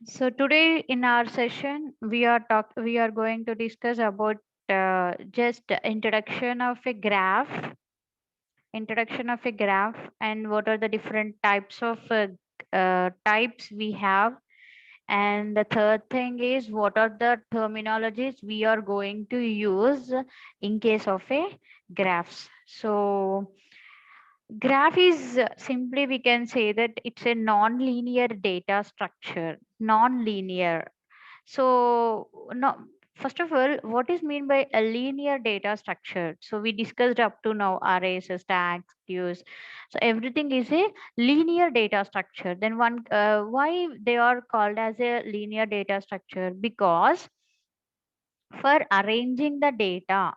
So today in our session, we are going to discuss about just introduction of a graph, and what are the different types of types we have. And the third thing is what are the terminologies we are going to use in case of a graphs. So graph is simply we can say that it's a non-linear data structure, non-linear. So no, first of all, what is mean by a linear data structure? So we discussed up to now arrays, stacks, queues. So everything is a linear data structure. Then why they are called as a linear data structure? Because for arranging the data,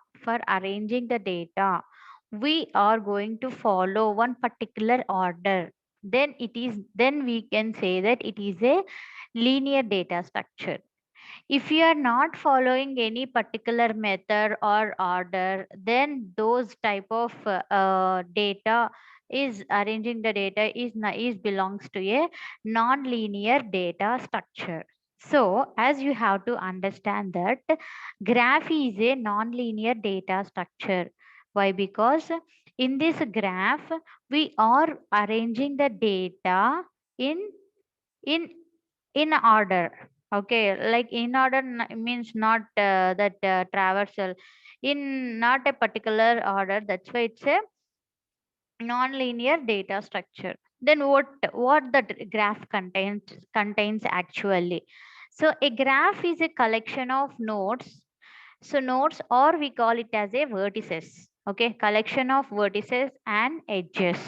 we are going to follow one particular order. Then we can say that it is a linear data structure. If you are not following any particular method or order, then those type of data is arranging the data is belongs to a non-linear data structure. So as you have to understand that graph is a non-linear data structure. Why? Because in this graph we are arranging the data in in in order. Okay, like in order means not that traversal, in not a particular order. That's why it's a non-linear data structure. Then what the graph contains actually? So a graph is a collection of nodes. So nodes, or we call it as a vertices. Okay, collection of vertices and edges.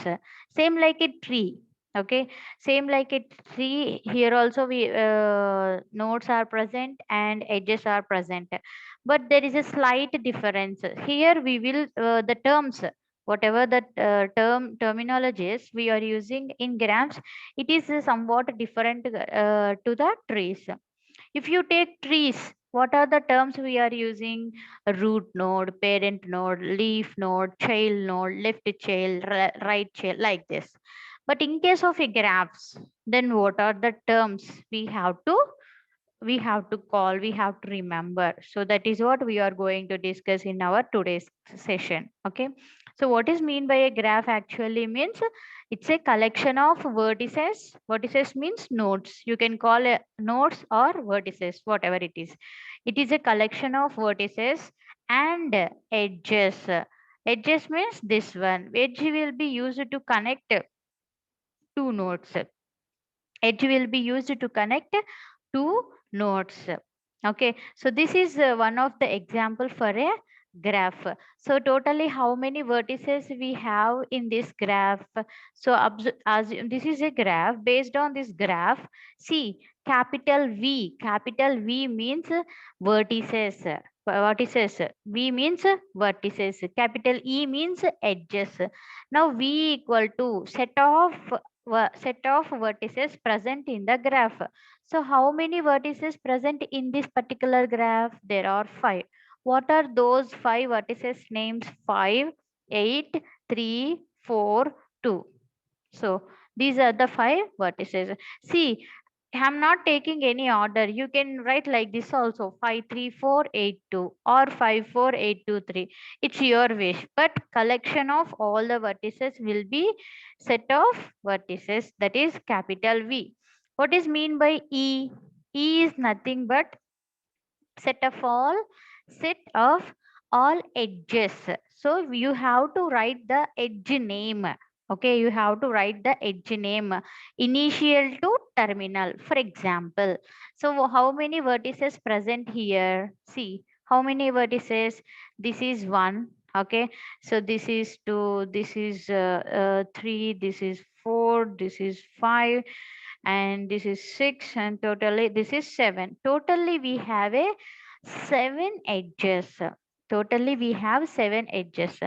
Same like a tree. Okay, same like a tree. Here also we nodes are present and edges are present. But there is a slight difference. Here we will the terms, whatever the terminologies we are using in graphs, it is somewhat different to the trees. If you take trees, what are the terms we are using? Root node, parent node, leaf node, child node, left child, right child, like this. But in case of a graphs, then what are the terms we have to remember? So that is what we are going to discuss in our today's session. Okay. So what is mean by a graph actually means it's a collection of vertices. Vertices means nodes. You can call it nodes or vertices, whatever it is. It is a collection of vertices and edges. Edges means this one. Edge will be used to connect two nodes. Edge will be used to connect two nodes. Okay, so this is one of the example for a graph. So totally how many vertices we have in this graph? So as this is a graph, based on this graph, see, capital V means vertices. Vertices. V means vertices. Capital E means edges. Now V equal to set of vertices present in the graph. So how many vertices present in this particular graph? There are five. What are those five vertices names? 5, 8, 3, 4, 2. So these are the five vertices. See, I'm not taking any order. You can write like this also: 5, 3, 4, 8, 2, or 5, 4, 8, 2, 3. It's your wish. But collection of all the vertices will be set of vertices, that is capital V. What is mean by E? E is nothing but set of all set of all edges. So you have to write the edge name. Okay, you have to write the edge name, initial to terminal. For example, so how many vertices present here? See, how many vertices? This is one. Okay, so this is two, this is three, this is four, this is five, and this is six, and totally this is seven. Totally we have a seven edges. Totally we have seven edges.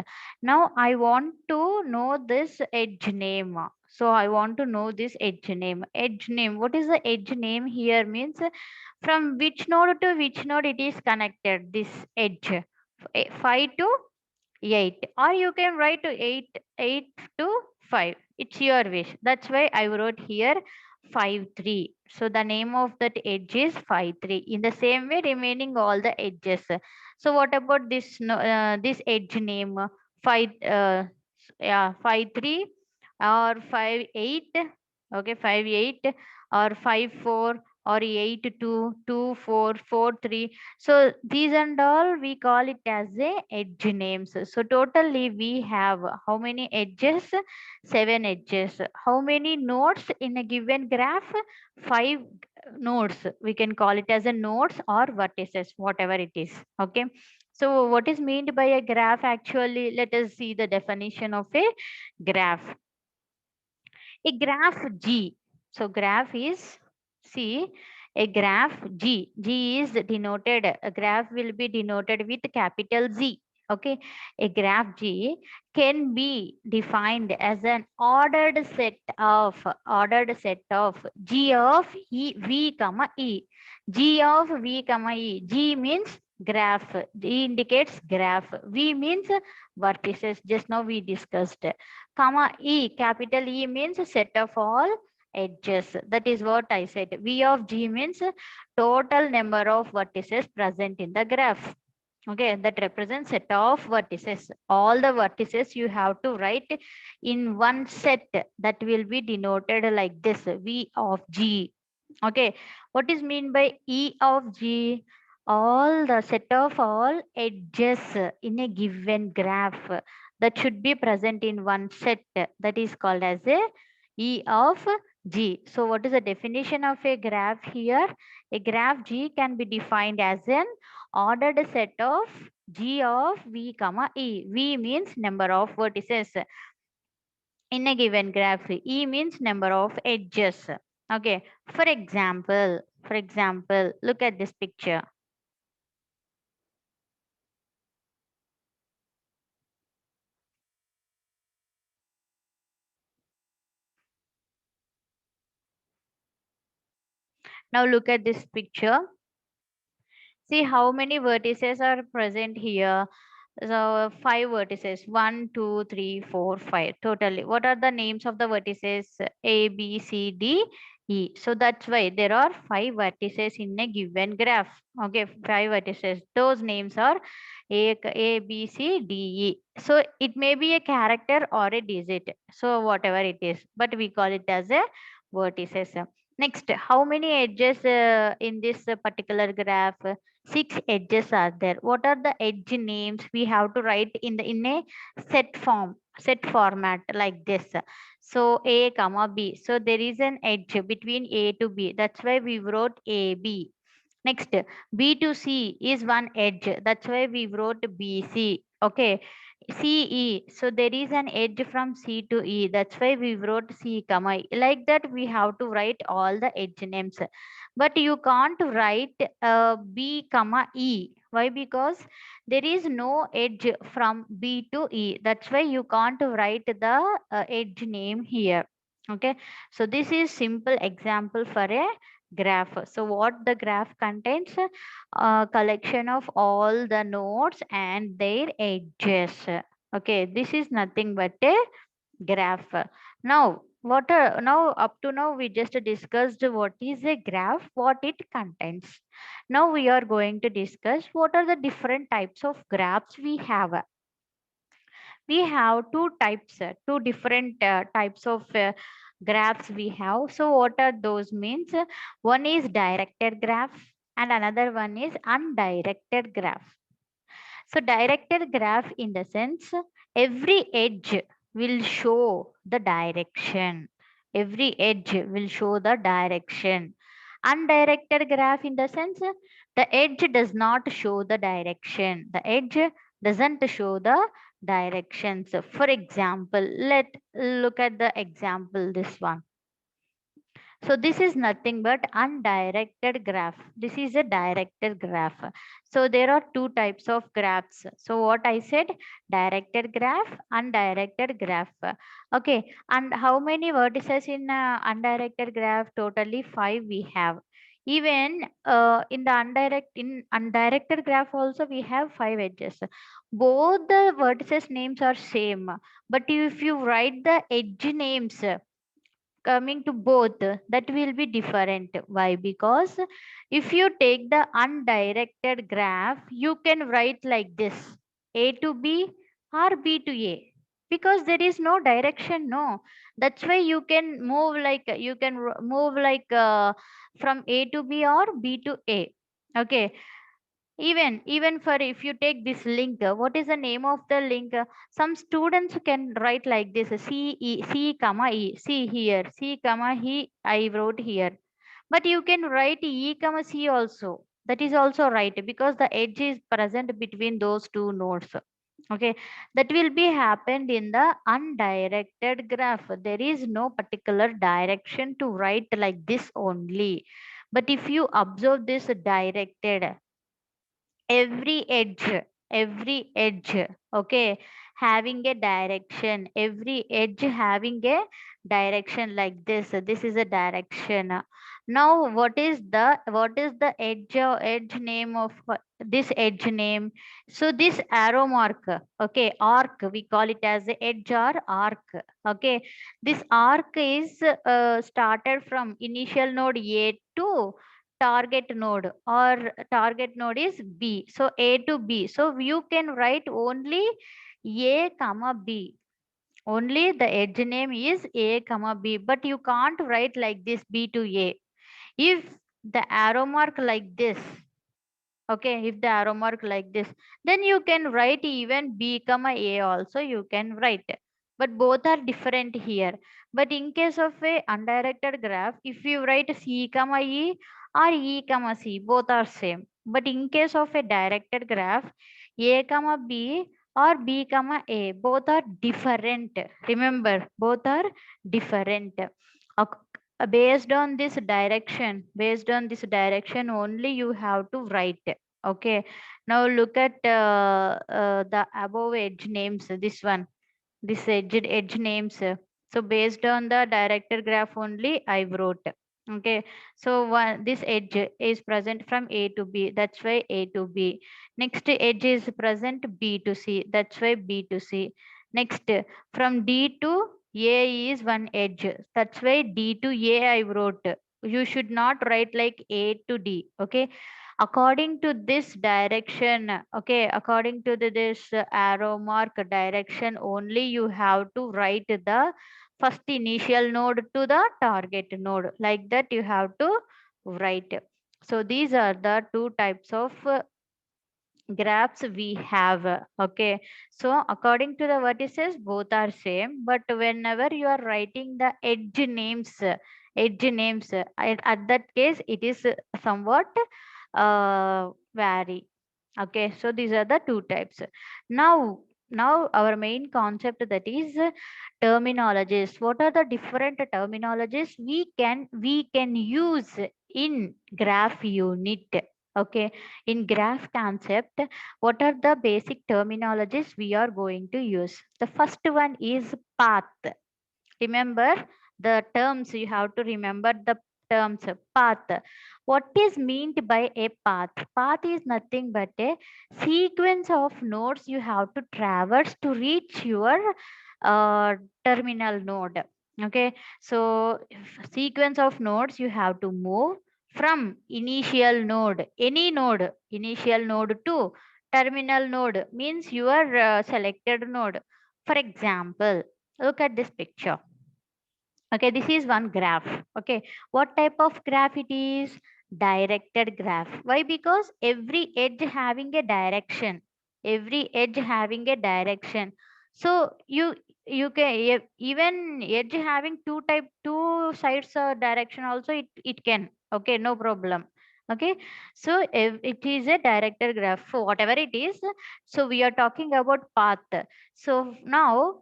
Now I want to know this edge name. So I want to know this edge name. Edge name, what is the edge name here? Means from which node to which node it is connected, this edge. 5 to 8, or you can write to 8 to 5. It's your wish. That's why I wrote here 5 3. So the name of that edge is 5 3. In the same way, remaining all the edges. So what about this this edge name 5 yeah 5 3 or 5 8, okay 5 8 or 5 4 or 8 2 2 4 4 3. So these and all we call it as a edge names. So totally we have how many edges? 7 edges. How many nodes in a given graph? 5 nodes. We can call it as a nodes or vertices, whatever it is. Okay. So what is meant by a graph actually? Let us see the definition of a graph. A graph G. So graph is, see, a graph G. G is denoted, a graph will be denoted with capital Z. Okay, a graph G can be defined as an ordered set of G of E, V, comma E. G of V, comma E. G means graph. G indicates graph. V means vertices. Just now we discussed. Comma E, capital E means set of all edges. That is what I said. V of G means total number of vertices present in the graph. Okay, that represents set of vertices. All the vertices you have to write in one set, that will be denoted like this, V of G. Okay, what is mean by E of G? All the set of all edges in a given graph that should be present in one set, that is called as a E of G. So what is the definition of a graph here? A graph G can be defined as an ordered set of G of V, comma E. V means number of vertices in a given graph. E means number of edges. Okay. For example, look at this picture. Now look at this picture. See how many vertices are present here. So five vertices, 1, 2, 3, 4, 5 totally. What are the names of the vertices? A, B, C, D, E. So that's why there are five vertices in a given graph. Okay, five vertices. Those names are A, B, C, D, E. So it may be a character or a digit. So whatever it is, but we call it as a vertices. Next, how many edges in this particular graph? 6 edges are there. What are the edge names? We have to write in a set format like this. So A, comma B. So there is an edge between A to B. That's why we wrote AB. Next, B to C is one edge. That's why we wrote BC. Okay. CE. So there is an edge from C to E. That's why we wrote C, comma E. Like that, we have to write all the edge names. But you can't write B, comma E. Why? Because there is no edge from B to E. That's why you can't write the edge name here. Okay. So this is simple example for a graph. So what the graph contains? A collection of all the nodes and their edges. Okay, this is nothing but a graph. Now, now up to now we just discussed what is a graph, what it contains. Now we are going to discuss what are the different types of graphs we have. We have two types, two different types of graphs we have. So what are those means? One is directed graph and another one is undirected graph. So directed graph in the sense every edge will show the direction. Every edge will show the direction. Undirected graph in the sense the edge does not show the direction. The edge doesn't show the directions. For example, let look at the example this one. So this is nothing but undirected graph. This is a directed graph. So there are two types of graphs. So what I said, directed graph, undirected graph. Okay, and how many vertices in undirected graph? Totally 5 we have. Even in the undirected graph also we have 5 edges. Both the vertices names are same, but if you write the edge names coming to both, that will be different. Why? Because if you take the undirected graph, you can write like this: A to B or B to A, because there is no direction. No, that's why you can move like, move like from A to B or B to A. Okay. Even for, if you take this link, what is the name of the link? Some students can write like this: C comma E. See here, C comma he, I wrote here. But you can write E comma C also. That is also right, because the edge is present between those two nodes. Okay, that will be happened in the undirected graph. There is no particular direction to write like this only. But if you observe this directed, every edge, every edge, okay, having a direction, every edge having a direction like this is a direction. Now what is the edge name of this edge name? So this arrow mark, okay, arc, we call it as the edge or arc. Okay, this arc is started from initial node A to target node, or target node is B. So A to B. So you can write only A comma B. Only the edge name is A comma B, but you can't write like this B to A. If the arrow mark like this, okay, if the arrow mark like this, then you can write even B comma A also you can write. But both are different here. But in case of a undirected graph, if you write C comma E or E comma C, both are same. But in case of a directed graph, A comma B or B comma A, both are different. Remember, both are different. Based on this direction only you have to write. Okay, now look at the above edge names, this one, this edge names. So based on the directed graph only I wrote. Okay, so this edge is present from A to B, that's why A to B. Next edge is present B to C, that's why B to C. Next, from D to A is one edge, that's why D to A I wrote. You should not write like A to D. Okay, according to this direction, okay, according to this arrow mark direction only you have to write the first initial node to the target node, like that you have to write. So these are the two types of graphs we have. Okay, so according to the vertices both are same, but whenever you are writing the edge names, at that case it is somewhat vary. Okay, so these are the two types. Now our main concept, that is terminologies. What are the different terminologies we can use in graph unit? Okay, in graph concept, what are the basic terminologies we are going to use? The first one is path. Remember the terms, you have to remember the terms. Path, what is meant by a path? Path is nothing but a sequence of nodes you have to traverse to reach your uh, terminal node. Okay, so sequence of nodes you have to move from initial node, any node, initial node to terminal node, means your selected node. For example, look at this picture. Okay, this is one graph. Okay, what type of graph it is? Directed graph. Why? Because every edge having a direction, every edge having a direction. So you can even edge having two sides direction also, it can. Okay, no problem. Okay, so if it is a directed graph, so whatever it is, so we are talking about path. So now,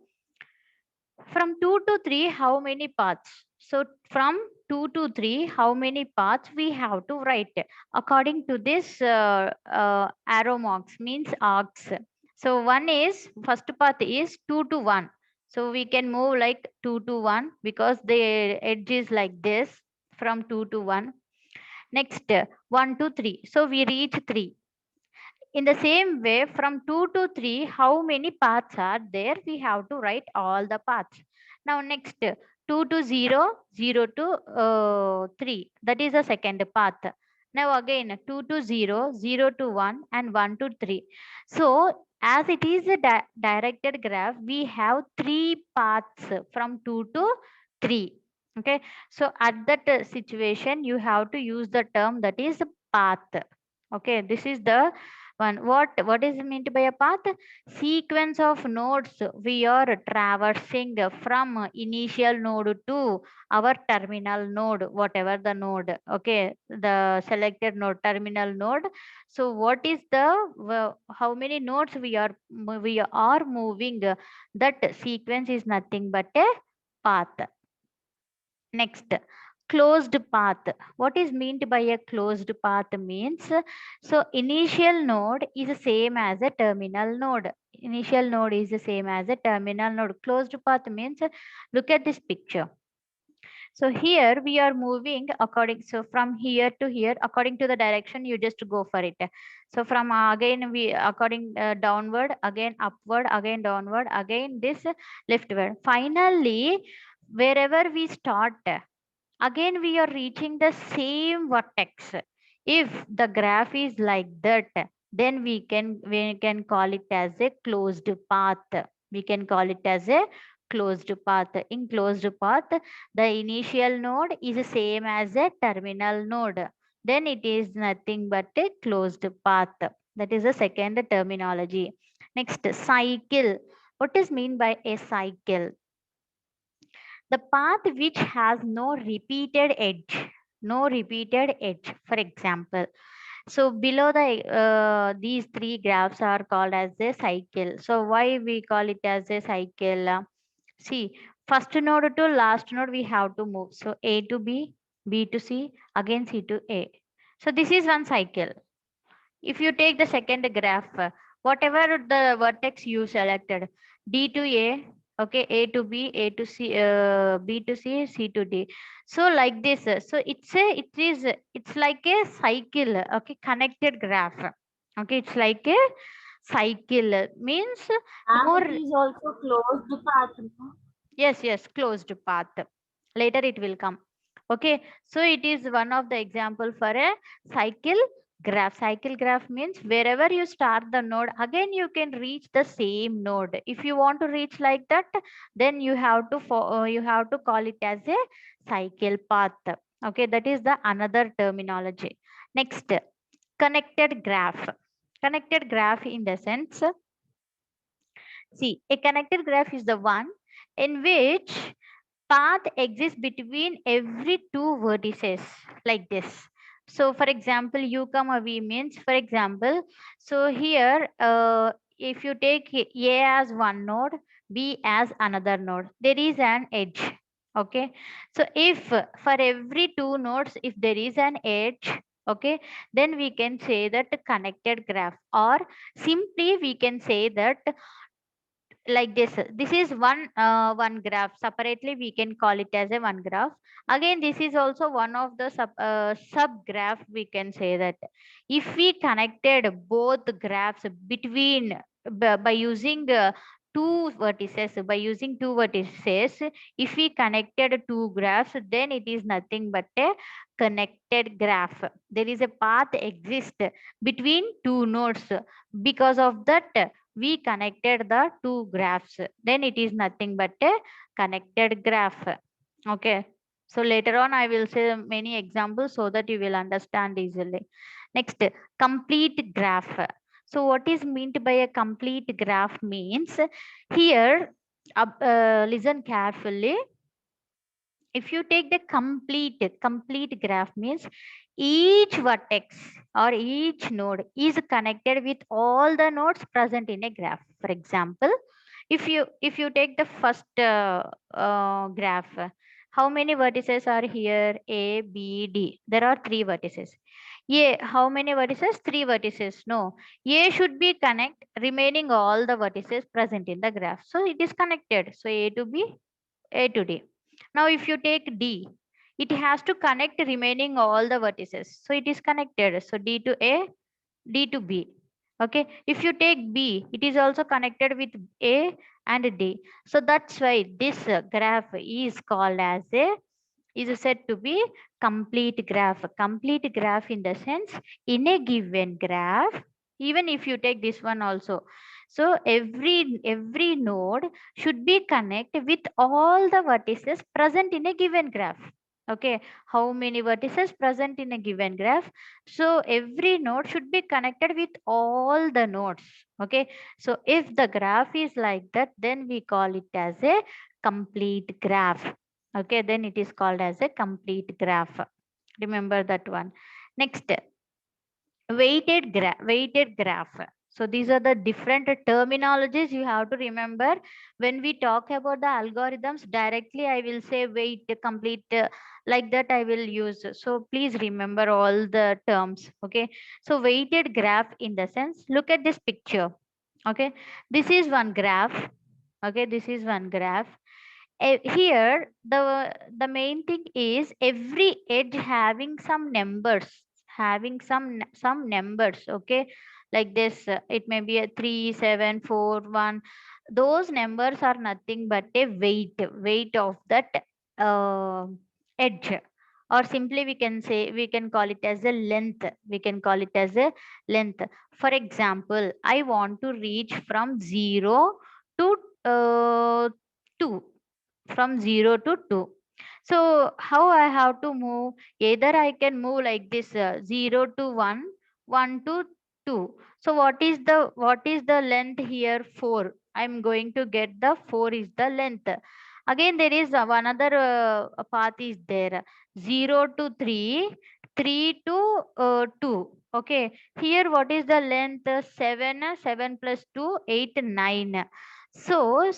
from 2 to 3, how many paths? So from 2 to 3, how many paths we have to write? According to this arrow marks, means arcs. So first path is 2 to 1. So we can move like 2 to 1 because the edge is like this, from 2 to 1. Next, 1 to 3. So we reach 3. In the same way, from 2 to 3, how many paths are there? We have to write all the paths. Now next, 2 to 0, 0 to 3. That is the second path. Now again 2 to 0, 0 to 1 and 1 to 3. So as it is a directed graph, we have three paths from 2 to 3. Okay. So at that situation, you have to use the term that is path. Okay. This is the one. What is meant by a path? Sequence of nodes we are traversing from initial node to our terminal node, whatever the node. Okay. The selected node, terminal node. So what is the how many nodes we are moving? That sequence is nothing but a path. Next, closed path. What is meant by a closed path means, so initial node is the same as a terminal node. Initial node is the same as a terminal node. Closed path means, look at this picture. So here we are moving according, so from here to here, according to the direction, you just go for it. So from again, we according downward, again upward, again downward, again this leftward. Finally, wherever we start, again we are reaching the same vertex. If the graph is like that, then we can call it as a closed path. We can call it as a closed path. In closed path, the initial node is the same as a terminal node. Then it is nothing but a closed path. That is the second terminology. Next, cycle. What is mean by a cycle? The path which has no repeated edge. No repeated edge. For example, so below the these three graphs are called as a cycle. So why we call it as a cycle? See, first node to last node we have to move. So A to B, B to C, again C to A. So this is one cycle. If you take the second graph, whatever the vertex you selected, D to A, okay, A to B, A to C, B to C, C to D. So like this, so it's like a cycle, okay, connected graph. Okay, it's like a cycle means And more. it is also closed path. No? Yes, closed path. Later it will come. Okay, so it is one of the example for a cycle graph. Cycle graph means wherever you start the node, again you can reach the same node. If you want to reach like that, then you have to call it as a cycle path. Okay, that is the another terminology. Next, connected graph. Connected graph in the sense, see, a connected graph is the one in which path exists between every two vertices like this. So for example, u comma v means, for example, so here if you take a as one node, b as another node, there is an edge. Okay, so if for every two nodes, if there is an edge, okay, then we can say that connected graph, or simply we can say that like this is one graph. Separately we can call it as a one graph. Again, this is also one of the sub graph. We can say that if we connected both graphs between by using two vertices, if we connected two graphs, then it is nothing but a connected graph. There is a path exist between two nodes. Because of that, we connected the two graphs, then it is nothing but a connected graph. Okay, so later on I will say many examples so that you will understand easily. Next, complete graph. So what is meant by a complete graph means, here listen carefully. If you take the complete graph means, each vertex or each node is connected with all the nodes present in a graph. For example, if you take the first graph, how many vertices are here? A, B, D. There are three vertices. A, how many vertices? Three vertices. No, A should be connect remaining all the vertices present in the graph, so it is connected. So A to B, A to D. Now, if you take D, it has to connect remaining all the vertices. So it is connected. So D to A, D to B. Okay, if you take B, it is also connected with A and D. So that's why this graph is called as a, is said to be complete graph. Complete graph in the sense, in a given graph, even if you take this one also, so every node should be connected with all the vertices present in a given graph. Okay, how many vertices present in a given graph? So every node should be connected with all the nodes. Okay, so if the graph is like that, then we call it as a complete graph. Okay, then it is called as a complete graph. Remember that one. Next, weighted graph. So these are the different terminologies you have to remember. When we talk about the algorithms, directly I will say weight complete, like that I will use. So please remember all the terms. Okay, so weighted graph in the sense, look at this picture. Okay, this is one graph. Okay, this is one graph. Here the main thing is every edge having some numbers, having some numbers. Okay, like this, it may be a 3 7 4 1. Those numbers are nothing but a weight of that uh, edge, or simply we can say, we can call it as a length. We can call it as a length. For example, I want to reach from 0 to 2, from 0 to 2. So how I have to move? Either I can move like this, 0 to 1, 1 to 2. So what is the length here? 4. I'm going to get the 4 is the length. Again, there is another path is there, 0 to 3, 3 to 2. Okay, here what is the length? 7, 7 plus 2, 8, 9. So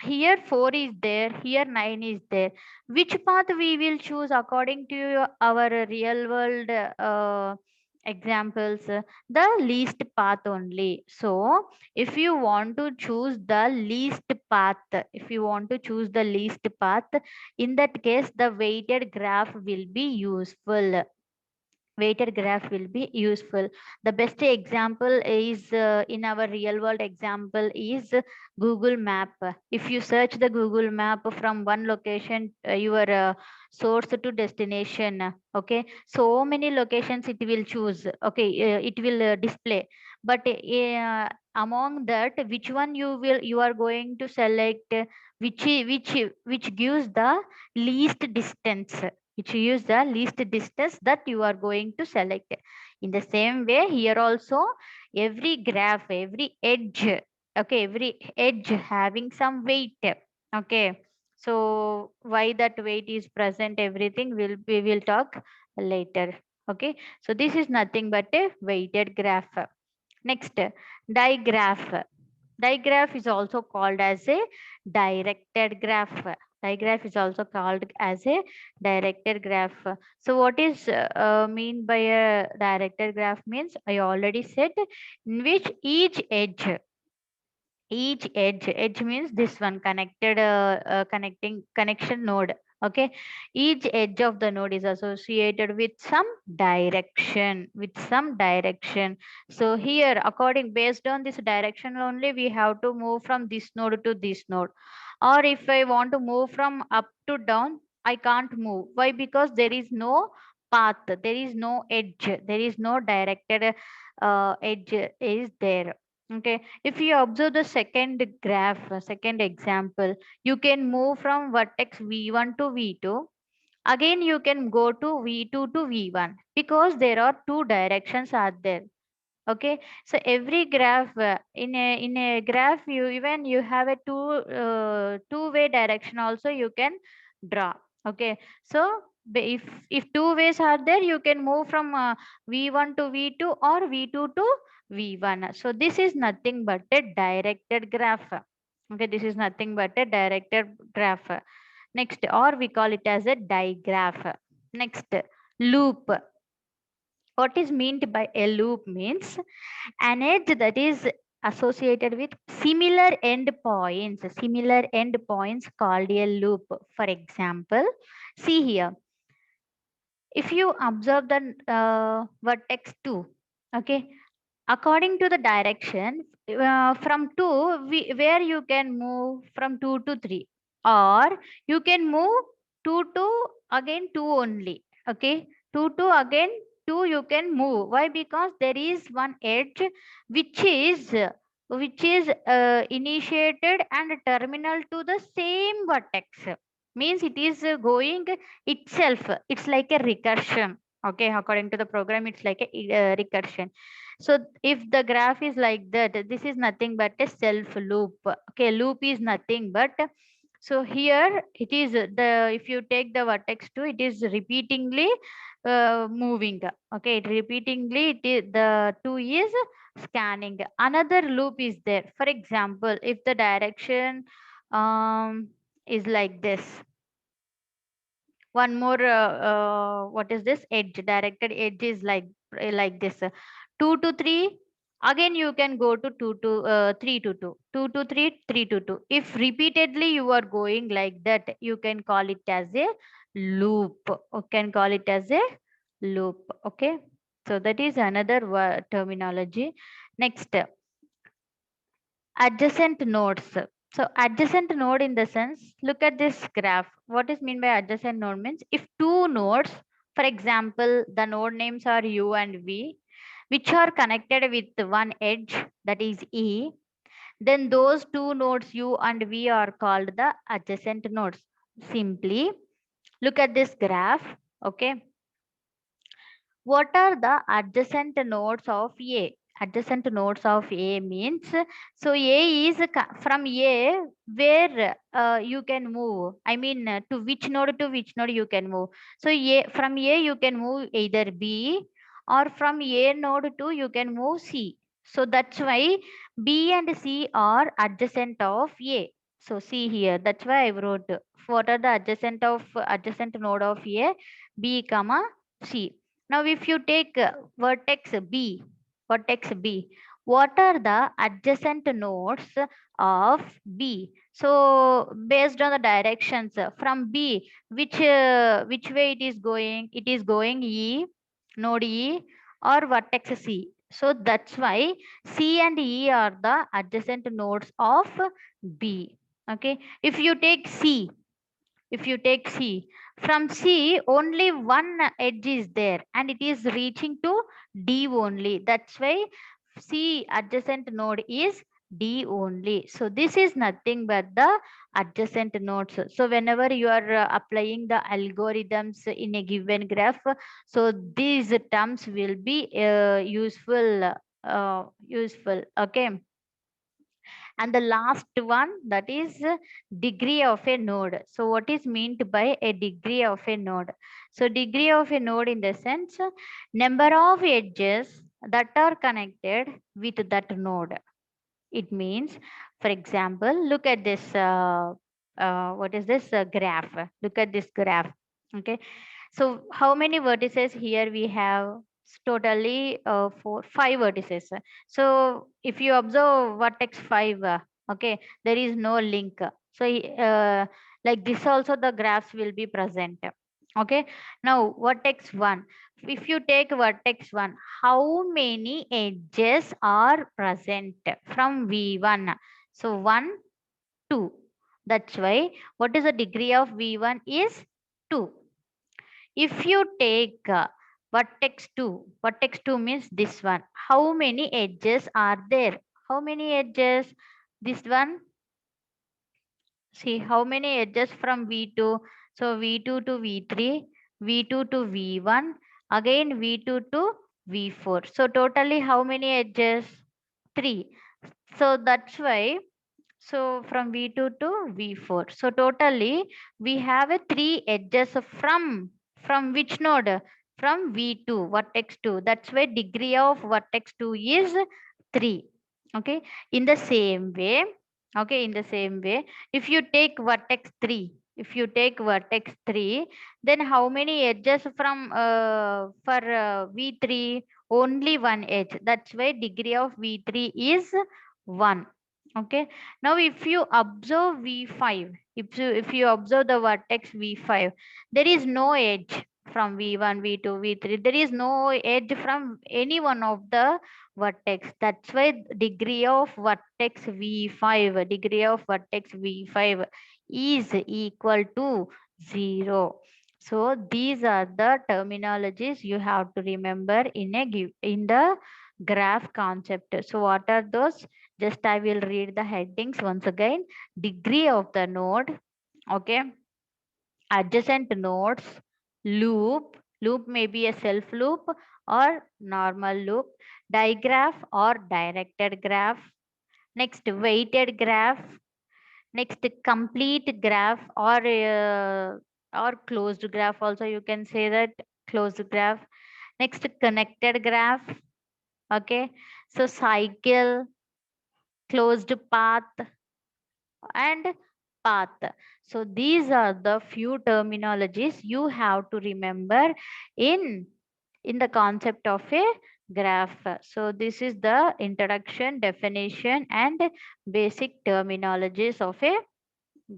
here 4 is there, here 9 is there. Which path we will choose according to our real world examples? The least path only. So if you want to choose the least path, if you want to choose the least path, in that case the weighted graph will be useful. Weighted graph will be useful. The best example is, in our real world example, is Google Map. If you search the Google Map from one location, your source to destination, okay, so many locations it will choose. Okay, it will display, but among that, which one you are going to select, which gives the least distance, which use the least distance, that you are going to select. In the same way, here also, every graph, every edge, okay, every edge having some weight. Okay, so why that weight is present, everything we will talk later. Okay, so this is nothing but a weighted graph. Next, digraph. Digraph is also called as a directed graph. Digraph is also called as a directed graph. So what is mean by a directed graph? Means I already said, in which each edge means this one connected, connecting connection node. Okay, each edge of the node is associated with some direction, so here, according, based on this direction only, we have to move from this node to this node. Or if I want to move from up to down, I can't move. Why? Because there is no path, there is no edge, there is no directed edge is there. Okay, if you observe the second graph, second example, you can move from vertex V1 to V2. Again, you can go to V2 to V1, because there are two directions are there. Okay, so every graph, in a graph, you even you have a two-way direction also you can draw. Okay, so if two ways are there, you can move from V1 to V2 or V2 to V1. So this is nothing but a directed graph. Okay, this is nothing but a directed graph. Next, or we call it as a digraph. Next, loop. What is meant by a loop? Means an edge that is associated with similar endpoints called a loop. For example, see here, if you observe the vertex 2, okay, according to the direction, from 2 where you can move from 2 to 3, or you can move 2 to again 2 only. Okay, 2 to again 2 you can move. Why? Because there is one edge which is initiated and terminal to the same vertex, means it is going itself. It's like a recursion. Okay, according to the program, it's like a recursion. So if the graph is like that, this is nothing but a self loop. Okay, loop is nothing but, so here it is the, if you take the vertex 2, it is repeatingly moving. Okay, it repeatingly, it is, the 2 is scanning. Another loop is there. For example, if the direction is like this, one more what is this, edge, directed edge is like this, 2 to 3, again you can go to 2 to 3 to 2, 2 to 3, 3 to 2. If repeatedly you are going like that, you can call it as a loop, or can call it as a loop. Okay, so that is another terminology. Next, adjacent nodes. So adjacent node, in the sense, look at this graph. What is mean by adjacent node means, if two nodes, for example, the node names are U and V, which are connected with one edge, that is E, then those two nodes U and V are called the adjacent nodes. Simply look at this graph. Okay, what are the adjacent nodes of A? Adjacent nodes of A means, so A is from A where you can move. I mean, to which node you can move. So A, from A you can move either B, or from A node to you can move C. So that's why B and C are adjacent of A. So see here, that's why I wrote what are the adjacent node of A, B comma C. Now, if you take vertex B, what are the adjacent nodes of B? So, based on the directions from B, which way it is going? It is going E, node E, or vertex C. So that's why C and E are the adjacent nodes of B. Okay, if you take C, from C, only one edge is there and it is reaching to D only. That's why C adjacent node is D only. So this is nothing but the adjacent nodes. So whenever you are applying the algorithms in a given graph, so these terms will be useful. Okay. And the last one, that is degree of a node. So what is meant by a degree of a node? So degree of a node, in the sense, number of edges that are connected with that node. It means, for example, look at this, what is this graph? Look at this graph. Okay, so how many vertices here we have? Totally 5 vertices. So if you observe vertex 5, okay, there is no link. So like this also the graphs will be present. Okay, now vertex 1. If you take vertex 1, how many edges are present from V1? So 1, 2. That's why what is the degree of V1 is 2. If you take vertex 2 means this one. How many edges are there? How many edges? This one. See how many edges from V2. So V2 to V3, V2 to V1, again V2 to V4. So totally how many edges? 3. So that's why, so from V2 to V4. So totally we have a 3 edges from which node? From V2, vertex 2. That's why degree of vertex 2 is 3. Okay. In the same way, if you take vertex 3, then how many edges from for V3? Only one edge. That's why degree of V3 is 1. Okay, now if you observe V5, if you observe the vertex V5, there is no edge from V1, V2, V3. There is no edge from any one of the vertex. That's why degree of vertex V5, degree of vertex V5 is equal to 0. So these are the terminologies you have to remember in the graph concept. So what are those? Just I will read the headings once again. Degree of the node, okay, adjacent nodes, loop, loop may be a self loop or normal loop, digraph or directed graph, next weighted graph, next complete graph or closed graph also you can say that, closed graph, next connected graph, okay, so cycle, closed path and path. So these are the few terminologies you have to remember in the concept of a graph. So this is the introduction, definition and basic terminologies of a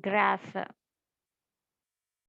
graph.